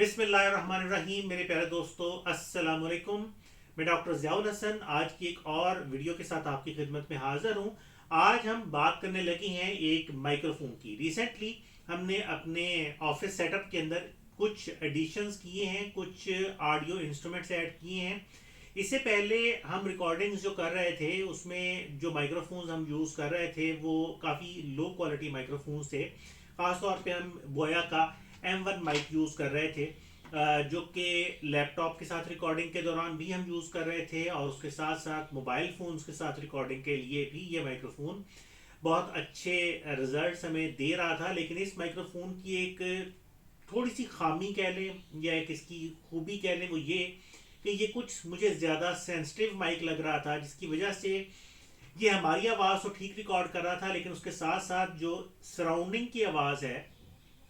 बिस्मिल्लाहिर्रहमानिर्रहीम। मेरे प्यारे दोस्तों, अस्सलाम वालेकुम। मैं डॉक्टर ज़ियाउल हसन आज की एक और वीडियो के साथ आपकी खिदमत में हाज़िर हूँ। आज हम बात करने लगे हैं एक माइक्रोफोन की। रिसेंटली हमने अपने ऑफिस सेटअप के अंदर कुछ एडिशंस किए हैं, कुछ ऑडियो इंस्ट्रूमेंट्स ऐड किए हैं। इससे पहले हम रिकॉर्डिंग्स जो कर रहे थे उसमें जो माइक्रोफोन्स हम यूज़ कर रहे थे वो काफ़ी लो क्वालिटी माइक्रोफोन्स थे। ख़ासतौर पे हम बोया का M1 माइक यूज़ कर रहे थे, जो कि लैपटॉप के साथ रिकॉर्डिंग के दौरान भी हम यूज़ कर रहे थे और उसके साथ साथ मोबाइल फ़ोन्स के साथ रिकॉर्डिंग के लिए भी ये माइक्रोफोन बहुत अच्छे रिजल्ट्स हमें दे रहा था। लेकिन इस माइक्रोफोन की एक थोड़ी सी खामी कह लें या एक इसकी खूबी कह लें, वो ये कि ये कुछ मुझे ज़्यादा सेंसिटिव माइक लग रहा था, जिसकी वजह से ये हमारी आवाज़ तो ठीक रिकॉर्ड कर रहा था, लेकिन उसके साथ साथ जो सराउंडिंग की आवाज़ है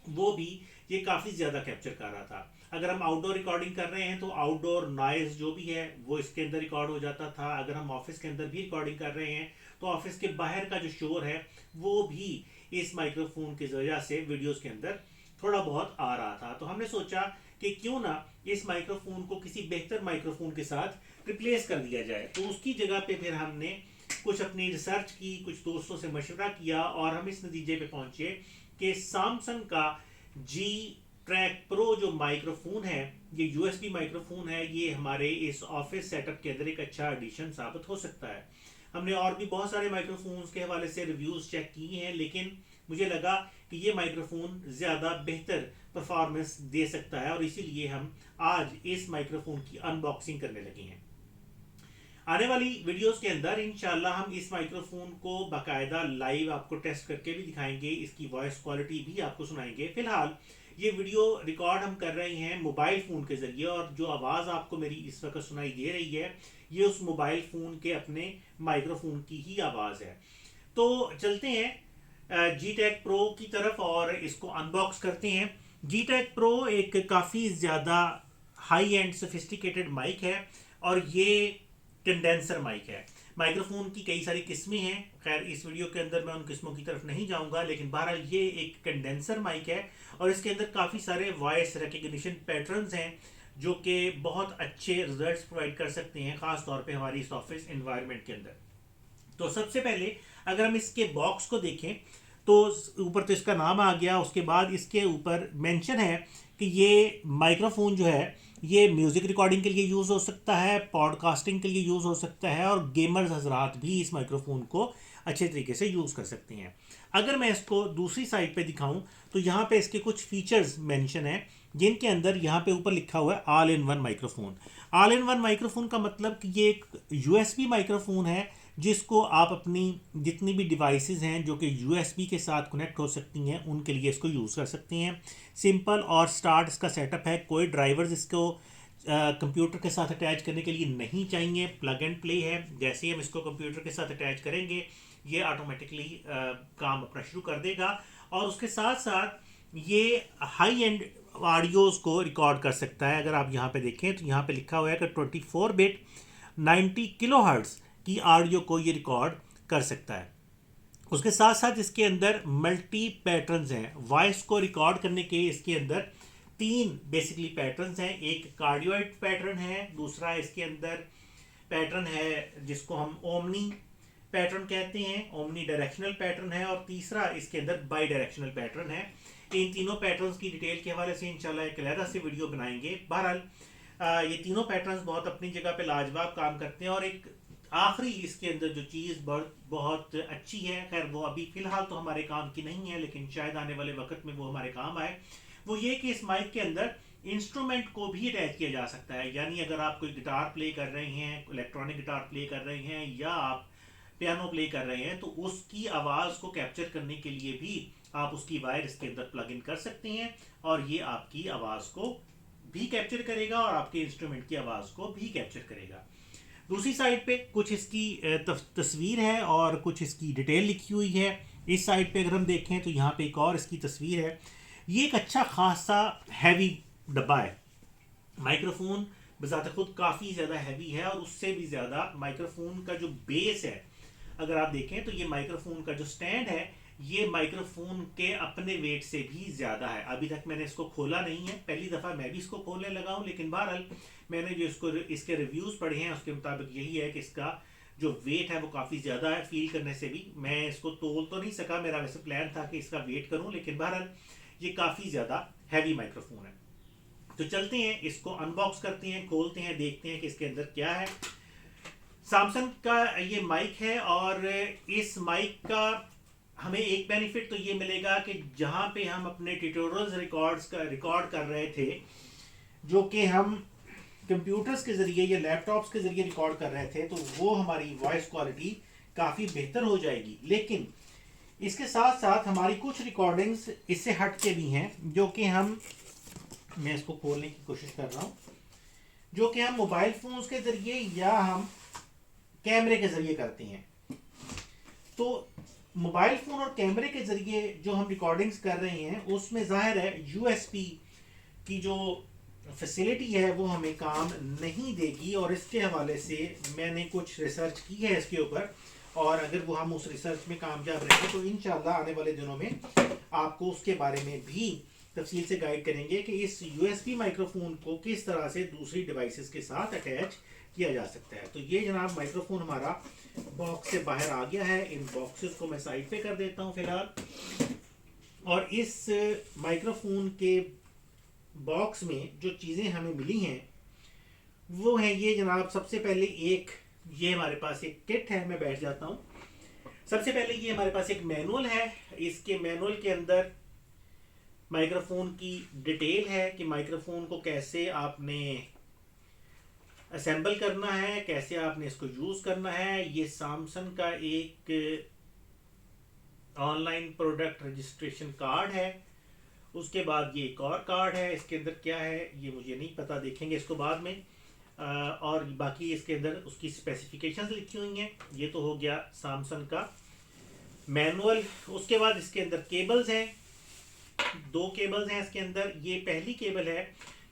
वो भी ये काफ़ी ज़्यादा कैप्चर कर रहा था। अगर हम आउटडोर रिकॉर्डिंग कर रहे हैं तो आउटडोर नॉइज़ जो भी है वो इसके अंदर रिकॉर्ड हो जाता था। अगर हम ऑफिस के अंदर भी रिकॉर्डिंग कर रहे हैं तो ऑफिस के बाहर का जो शोर है वो भी इस माइक्रोफोन की वजह से वीडियोस के अंदर थोड़ा बहुत आ रहा था। तो हमने सोचा कि क्यों ना इस माइक्रोफोन को किसी बेहतर माइक्रोफोन के साथ रिप्लेस कर दिया जाए। तो उसकी जगह पे फिर हमने कुछ अपनी रिसर्च की, कुछ दोस्तों से मशवरा किया और हम इस नतीजे पे पहुंचे कि सैमसंग का जी ट्रैक प्रो जो माइक्रोफोन है, ये यूएसबी माइक्रोफोन है, ये हमारे इस ऑफिस सेटअप के अंदर एक अच्छा एडिशन साबित हो सकता है। हमने और भी बहुत सारे माइक्रोफोन्स के हवाले से रिव्यूज़ चेक किए हैं, लेकिन मुझे लगा कि ये माइक्रोफोन ज़्यादा बेहतर परफॉर्मेंस दे सकता है और इसीलिए हम आज इस माइक्रोफोन की अनबॉक्सिंग करने लगे हैं। आने वाली वीडियोस के अंदर इंशाल्लाह हम इस माइक्रोफोन को बाकायदा लाइव आपको टेस्ट करके भी दिखाएंगे, इसकी वॉइस क्वालिटी भी आपको सुनाएंगे। फिलहाल ये वीडियो रिकॉर्ड हम कर रहे हैं मोबाइल फ़ोन के ज़रिए और जो आवाज़ आपको मेरी इस वक्त सुनाई दे रही है ये उस मोबाइल फ़ोन के अपने माइक्रोफोन की ही आवाज़ है। तो चलते हैं जी टेक प्रो की तरफ और इसको अनबॉक्स करते हैं। जी टेक प्रो एक काफ़ी ज़्यादा हाई एंड सोफिस्टिकेटेड माइक है और ये कंडेंसर माइक है। माइक्रोफोन की कई सारी किस्में हैं, खैर इस वीडियो के अंदर मैं उन किस्मों की तरफ नहीं जाऊंगा, लेकिन बहरहाल ये एक कंडेंसर माइक है और इसके अंदर काफ़ी सारे वॉइस रिकग्निशन पैटर्न्स हैं जो कि बहुत अच्छे रिजल्ट्स प्रोवाइड कर सकते हैं, ख़ास तौर पे हमारी इस ऑफिस इन्वायरमेंट के अंदर। तो सबसे पहले अगर हम इसके बॉक्स को देखें तो ऊपर तो इसका नाम आ गया, उसके बाद इसके ऊपर मेंशन है कि ये माइक्रोफोन जो है ये म्यूज़िक रिकॉर्डिंग के लिए यूज़ हो सकता है, पॉडकास्टिंग के लिए यूज़ हो सकता है और गेमर्स हजरात भी इस माइक्रोफोन को अच्छे तरीके से यूज़ कर सकते हैं। अगर मैं इसको दूसरी साइड पे दिखाऊं तो यहाँ पे इसके कुछ फीचर्स मेंशन हैं, जिनके अंदर यहाँ पे ऊपर लिखा हुआ है all in one microphone. All in one microphone का मतलब कि ये एक यूएसबी माइक्रोफोन है जिसको आप अपनी जितनी भी डिवाइसेस हैं जो कि यूएसबी के साथ कनेक्ट हो सकती हैं उनके लिए इसको यूज़ कर सकते हैं। सिंपल और स्टार्ट इसका सेटअप है, कोई ड्राइवर्स इसको कंप्यूटर के साथ अटैच करने के लिए नहीं चाहिए, प्लग एंड प्ले है। जैसे ही हम इसको कंप्यूटर के साथ अटैच करेंगे ये ऑटोमेटिकली काम अपना शुरू कर देगा और उसके साथ साथ ये हाई एंड ऑडियोज़ को रिकॉर्ड कर सकता है। अगर आप यहाँ पे देखें तो यहाँ पे लिखा हुआ है कि 24 बिट 90 किलो हर्ट्ज़ की ऑडियो को ये रिकॉर्ड कर सकता है। उसके साथ साथ इसके अंदर मल्टी पैटर्न्स हैं। वॉइस को रिकॉर्ड करने के इसके अंदर तीन बेसिकली पैटर्न्स हैं। एक कार्डियोइड पैटर्न है, दूसरा इसके अंदर पैटर्न है जिसको हम ओमनी पैटर्न कहते हैं, ओमनी डायरेक्शनल पैटर्न है, और तीसरा इसके अंदर बाई डायरेक्शनल पैटर्न है। इन तीनों पैटर्न्स की डिटेल के हवाले से इंशाल्लाह एक अलग से वीडियो बनाएंगे। बहरहाल ये तीनों पैटर्न्स बहुत अपनी जगह पे लाजवाब काम करते हैं और एक आखिरी इसके अंदर जो चीज़ बहुत अच्छी है, खैर वो अभी फ़िलहाल तो हमारे काम की नहीं है लेकिन शायद आने वाले वक्त में वो हमारे काम आए, वो ये कि इस माइक के अंदर इंस्ट्रूमेंट को भी अटैच किया जा सकता है। यानी अगर आप कोई गिटार प्ले कर रहे हैं, इलेक्ट्रॉनिक गिटार प्ले कर रहे हैं या आप पियानो प्ले कर रहे हैं तो उसकी आवाज़ को कैप्चर करने के लिए भी आप उसकी वायर इसके अंदर प्लग इन कर सकते हैं और ये आपकी आवाज़ को भी कैप्चर करेगा और आपके इंस्ट्रूमेंट की आवाज़ को भी कैप्चर करेगा। दूसरी साइड पे कुछ इसकी तस्वीर है और कुछ इसकी डिटेल लिखी हुई है। इस साइड पे अगर हम देखें तो यहाँ पे एक और इसकी तस्वीर है। ये एक अच्छा खासा हैवी डब्बा है। माइक्रोफोन बजाते खुद काफ़ी ज़्यादा हैवी है और उससे भी ज़्यादा माइक्रोफोन का जो बेस है, अगर आप देखें तो ये माइक्रोफोन का जो स्टैंड है ये माइक्रोफोन के अपने वेट से भी ज़्यादा है। अभी तक मैंने इसको खोला नहीं है, पहली दफ़ा मैं भी इसको खोलने लगा हूँ, लेकिन बहरहाल मैंने जो इसके रिव्यूज़ पढ़े हैं उसके मुताबिक यही है कि इसका जो वेट है वो काफ़ी ज़्यादा है। फील करने से भी मैं इसको तोल तो नहीं सका, मेरा वैसे प्लान था कि इसका वेट करूँ, लेकिन बहरहाल ये काफ़ी ज़्यादा हैवी माइक्रोफोन है। तो चलते हैं, इसको अनबॉक्स करते हैं, खोलते हैं, देखते हैं कि इसके अंदर क्या है। सैमसंग का ये माइक है और इस माइक का हमें एक बेनिफिट तो ये मिलेगा कि जहाँ पे हम अपने ट्यूटोरियल्स रिकॉर्ड कर रहे थे, जो कि हम कंप्यूटर्स के ज़रिए या लैपटॉप्स के ज़रिए रिकॉर्ड कर रहे थे, तो वो हमारी वॉइस क्वालिटी काफ़ी बेहतर हो जाएगी। लेकिन इसके साथ साथ हमारी कुछ रिकॉर्डिंग्स इससे हट के भी हैं, जो कि मैं इसको खोलने की कोशिश कर रहा हूँ, जो कि हम मोबाइल फ़ोन्स के ज़रिए या हम कैमरे के ज़रिए करते हैं। तो मोबाइल फ़ोन और कैमरे के ज़रिए जो हम रिकॉर्डिंग्स कर रहे हैं उसमें ज़ाहिर है यूएसबी की जो फैसिलिटी है वो हमें काम नहीं देगी, और इसके हवाले से मैंने कुछ रिसर्च की है इसके ऊपर, और अगर वो हम उस रिसर्च में कामयाब रहेंगे तो इंशाल्लाह आने वाले दिनों में आपको उसके बारे में भी तफसील से गाइड करेंगे कि इस यूएसबी माइक्रोफोन को किस तरह से दूसरी डिवाइसेस के साथ अटैच किया जा सकता है। तो ये जनाब माइक्रोफोन हमारा बॉक्स से बाहर आ गया है। इन बॉक्सेस को मैं साइड पे कर देता हूँ फिलहाल। और इस माइक्रोफोन के बॉक्स में जो चीज़ें हमें मिली हैं वो है ये जनाब। सबसे पहले ये हमारे पास एक किट है, मैं बैठ जाता हूँ। सबसे पहले ये हमारे पास एक मैनुअल है। इसके मैनुअल के अंदर माइक्रोफोन की डिटेल है कि माइक्रोफोन को कैसे आपने असेंबल करना है, कैसे आपने इसको यूज़ करना है। ये सैमसंग का एक ऑनलाइन प्रोडक्ट रजिस्ट्रेशन कार्ड है। उसके बाद ये एक और कार्ड है, इसके अंदर क्या है ये मुझे नहीं पता, देखेंगे इसको बाद में। और बाकी इसके अंदर उसकी स्पेसिफिकेशंस लिखी हुई हैं। ये तो हो गया सैमसंग का मैनुअल। उसके बाद इसके अंदर केबल्स हैं, 2 केबल्स हैं इसके अंदर। ये पहली केबल है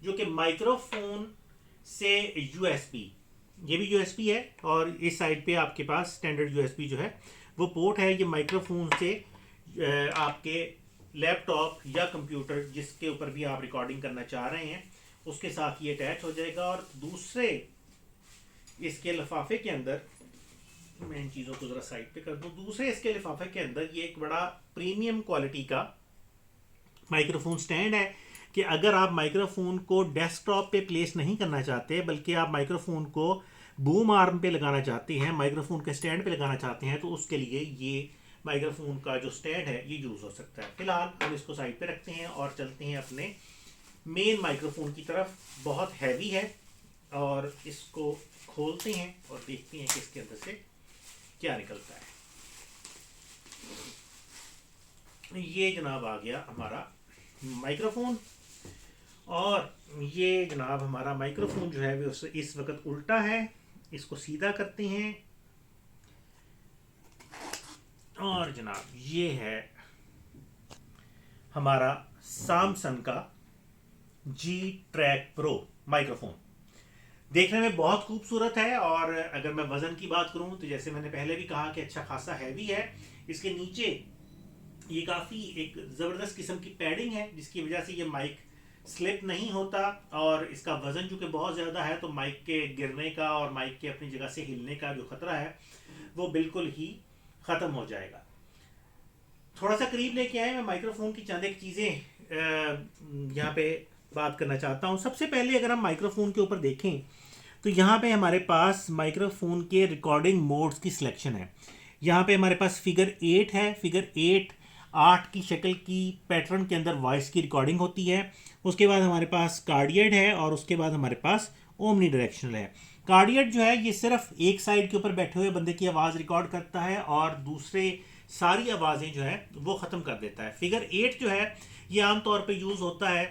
जो कि माइक्रोफोन से यूएसबी, ये भी यूएसबी है, और इस साइड पे आपके पास स्टैंडर्ड यूएसबी जो है वो पोर्ट है। ये माइक्रोफोन से आपके लैपटॉप या कंप्यूटर जिसके ऊपर भी आप रिकॉर्डिंग करना चाह रहे हैं उसके साथ ये अटैच हो जाएगा। और दूसरे इसके लिफाफे के अंदर, मैं इन चीज़ों को ज़रा साइड पे कर दूं, दूसरे इसके लिफाफे के अंदर ये एक बड़ा प्रीमियम क्वालिटी का माइक्रोफोन स्टैंड है कि अगर आप माइक्रोफोन को डेस्कटॉप पे प्लेस नहीं करना चाहते बल्कि आप माइक्रोफोन को बूम आर्म पे लगाना चाहते हैं, माइक्रोफोन के स्टैंड पे लगाना चाहते हैं, तो उसके लिए ये माइक्रोफोन का जो स्टैंड है ये यूज़ हो सकता है। फिलहाल हम इसको साइड पे रखते हैं और चलते हैं अपने मेन माइक्रोफोन की तरफ। बहुत हैवी है और इसको खोलते हैं और देखते हैं कि इसके अंदर से क्या निकलता है। ये जनाब आ गया हमारा माइक्रोफोन, और ये जनाब हमारा माइक्रोफोन जो है वो इस वक्त उल्टा है। इसको सीधा करते हैं और जनाब ये है हमारा सैमसंग का जी ट्रैक प्रो माइक्रोफोन। देखने में बहुत खूबसूरत है, और अगर मैं वज़न की बात करूं तो जैसे मैंने पहले भी कहा कि अच्छा खासा हैवी है। इसके नीचे ये काफ़ी एक ज़बरदस्त किस्म की पैडिंग है जिसकी वजह से ये माइक स्लिप नहीं होता, और इसका वज़न चूँकि बहुत ज़्यादा है तो माइक के गिरने का और माइक के अपनी जगह से हिलने का जो ख़तरा है वो बिल्कुल ही ख़त्म हो जाएगा। थोड़ा सा करीब लेके आए, मैं माइक्रोफोन की चंद एक चीज़ें यहाँ पे बात करना चाहता हूँ। सबसे पहले अगर हम माइक्रोफोन के ऊपर देखें तो यहाँ पे हमारे पास माइक्रोफोन के रिकॉर्डिंग मोड्स की सिलेक्शन है। यहाँ पे हमारे पास फिगर 8 है। फिगर 8 की शक्ल की पैटर्न के अंदर वॉइस की रिकॉर्डिंग होती है। उसके बाद हमारे पास कार्डियड है, और उसके बाद हमारे पास ओमनी डायरेक्शनल है। कार्डियड जो है ये सिर्फ एक साइड के ऊपर बैठे हुए बंदे की आवाज़ रिकॉर्ड करता है और दूसरे सारी आवाज़ें जो है वो ख़त्म कर देता है। फिगर 8 जो है ये आमतौर पे यूज़ होता है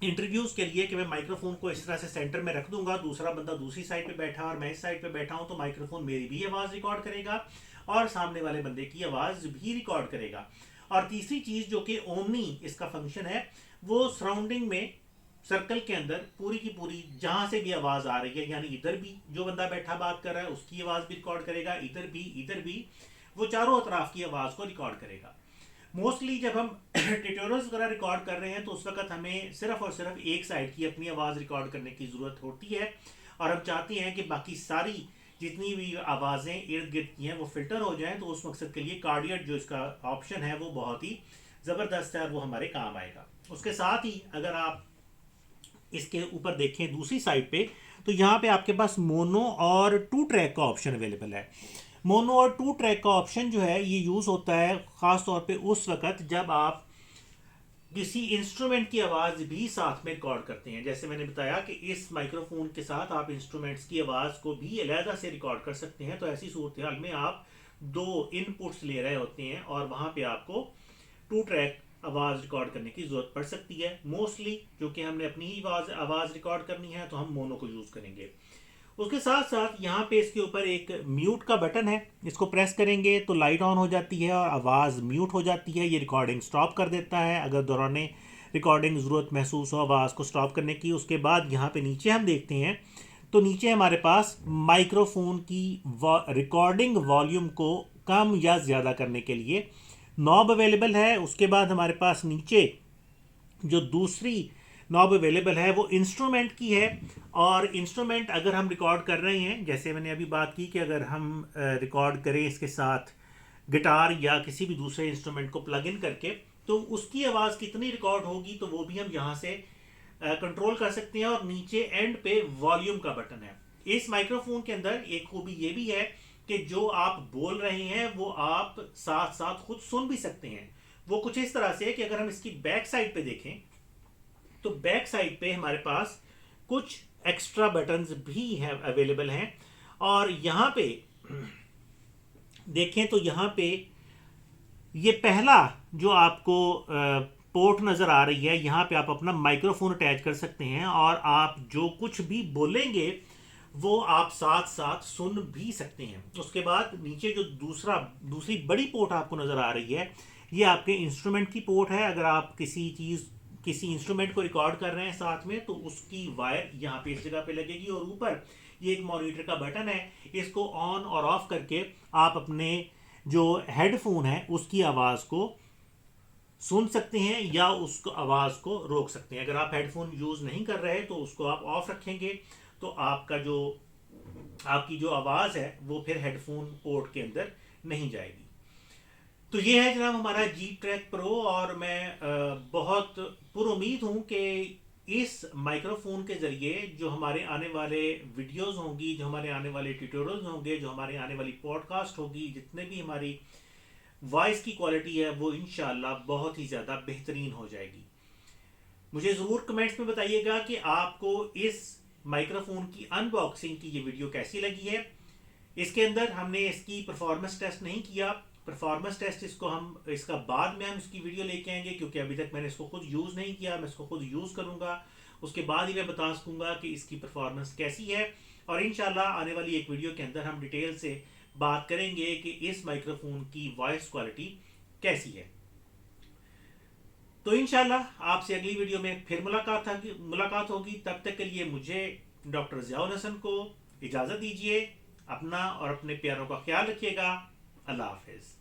इंटरव्यूज़ के लिए कि मैं माइक्रोफोन को इस तरह से सेंटर में रख दूंगा, दूसरा बंदा दूसरी साइड पे बैठा और मैं इस साइड पे बैठा हूं, तो माइक्रोफोन मेरी भी आवाज़ रिकॉर्ड करेगा और सामने वाले बंदे की आवाज़ भी रिकॉर्ड करेगा। और तीसरी चीज़ जो कि ओमनी इसका फंक्शन है, वो सराउंडिंग में सर्कल के अंदर पूरी की पूरी जहां से भी आवाज़ आ रही है, यानी इधर भी जो बंदा बैठा बात कर रहा है उसकी आवाज़ भी रिकॉर्ड करेगा, इधर भी वो चारों अतराफ की आवाज़ को रिकॉर्ड करेगा। मोस्टली जब हम ट्यूटोरियल्स वगैरह रिकॉर्ड कर रहे हैं तो उस वक्त हमें सिर्फ और सिर्फ एक साइड की अपनी आवाज़ रिकॉर्ड करने की ज़रूरत होती है, और हम चाहते हैं कि बाकी सारी जितनी भी आवाज़ें इर्द गिर्द की हैं वो फिल्टर हो जाएं। तो उस मकसद के लिए कार्डियट जो इसका ऑप्शन है वो बहुत ही ज़बरदस्त है और वो हमारे काम आएगा। उसके साथ ही अगर आप इसके ऊपर देखें दूसरी साइड पे, तो यहाँ पे आपके पास मोनो और टू ट्रैक का ऑप्शन अवेलेबल है। मोनो और टू ट्रैक का ऑप्शन जो है ये यूज़ होता है ख़ास तौर पे उस वक्त जब आप किसी इंस्ट्रूमेंट की आवाज़ भी साथ में रिकॉर्ड करते हैं। जैसे मैंने बताया कि इस माइक्रोफोन के साथ आप इंस्ट्रूमेंट्स की आवाज़ को भी अलहदा से रिकॉर्ड कर सकते हैं। तो ऐसी सूरत हाल में आप दो इनपुट्स ले रहे होते हैं और वहाँ पे आपको टू ट्रैक आवाज़ रिकॉर्ड करने की ज़रूरत पड़ सकती है। मोस्टली क्योंकि हमने अपनी ही आवाज़ रिकॉर्ड करनी है तो हम मोनो को यूज़ करेंगे। उसके साथ साथ यहाँ पे इसके ऊपर एक म्यूट का बटन है, इसको प्रेस करेंगे तो लाइट ऑन हो जाती है और आवाज़ म्यूट हो जाती है। ये रिकॉर्डिंग स्टॉप कर देता है अगर दौरान रिकॉर्डिंग ज़रूरत महसूस हो आवाज़ को स्टॉप करने की। उसके बाद यहाँ पे नीचे हम देखते हैं तो नीचे हमारे पास माइक्रोफोन की रिकॉर्डिंग वॉल्यूम को कम या ज़्यादा करने के लिए नॉब अवेलेबल है। उसके बाद हमारे पास नीचे जो दूसरी नॉब अवेलेबल है वो इंस्ट्रूमेंट की है, और इंस्ट्रूमेंट अगर हम रिकॉर्ड कर रहे हैं, जैसे मैंने अभी बात की कि अगर हम रिकॉर्ड करें इसके साथ गिटार या किसी भी दूसरे इंस्ट्रूमेंट को प्लग इन करके, तो उसकी आवाज़ कितनी रिकॉर्ड होगी तो वो भी हम यहाँ से कंट्रोल कर सकते हैं। और नीचे एंड पे वॉल्यूम का बटन है। इस माइक्रोफोन के अंदर एक खूबी ये भी है कि जो आप बोल रहे हैं वो आप साथ साथ खुद सुन भी सकते हैं। वो कुछ इस तरह से है कि अगर हम इसकी बैक साइड पे देखें तो बैक साइड पे हमारे पास कुछ एक्स्ट्रा बटन्स भी हैं अवेलेबल हैं। और यहाँ पे देखें तो यहाँ पे ये पहला जो आपको पोर्ट नज़र आ रही है, यहाँ पे आप अपना माइक्रोफोन अटैच कर सकते हैं और आप जो कुछ भी बोलेंगे वो आप साथ साथ सुन भी सकते हैं। उसके बाद नीचे जो दूसरी बड़ी पोर्ट आपको नज़र आ रही है, ये आपके इंस्ट्रूमेंट की पोर्ट है। अगर आप किसी इंस्ट्रूमेंट को रिकॉर्ड कर रहे हैं साथ में तो उसकी वायर यहाँ पे इस जगह पे लगेगी, और ऊपर ये एक मॉनिटर का बटन है। इसको ऑन और ऑफ करके आप अपने जो हेडफोन है उसकी आवाज़ को सुन सकते हैं या उसको आवाज़ को रोक सकते हैं। अगर आप हेडफोन यूज़ नहीं कर रहे तो उसको आप ऑफ रखेंगे तो आपकी जो आवाज़ है वो फिर हेडफोन पोर्ट के अंदर नहीं जाएगी। तो ये है जनाब हमारा जी ट्रैक प्रो, और मैं बहुत पुरुमीद हूँ कि इस माइक्रोफोन के ज़रिए जो हमारे आने वाले वीडियोस होंगी, जो हमारे आने वाले ट्यूटोरियल्स होंगे, जो हमारे आने वाली पॉडकास्ट होगी, जितने भी हमारी वॉइस की क्वालिटी है वो इंशाल्लाह बहुत ही ज़्यादा बेहतरीन हो जाएगी। मुझे ज़रूर कमेंट्स में बताइएगा कि आपको इस माइक्रोफोन की अनबॉक्सिंग की ये वीडियो कैसी लगी है। इसके अंदर हमने इसकी परफॉर्मेंस टेस्ट नहीं किया। परफॉर्मेंस टेस्ट इसका बाद में हम इसकी वीडियो लेके आएंगे, क्योंकि अभी तक मैंने इसको खुद यूज़ नहीं किया। मैं इसको खुद यूज़ करूँगा, उसके बाद ही मैं बता सकूँगा कि इसकी परफॉर्मेंस कैसी है। और इंशाल्लाह आने वाली एक वीडियो के अंदर हम डिटेल से बात करेंगे कि इस माइक्रोफोन की वॉइस क्वालिटी कैसी है। तो इंशाल्लाह आपसे अगली वीडियो में फिर मुलाकात होगी। तब तक के लिए मुझे डॉक्टर ज़ियाउल हसन को इजाज़त दीजिए। अपना और अपने प्यारों का ख्याल रखिएगा। अल्लाह हाफिज़।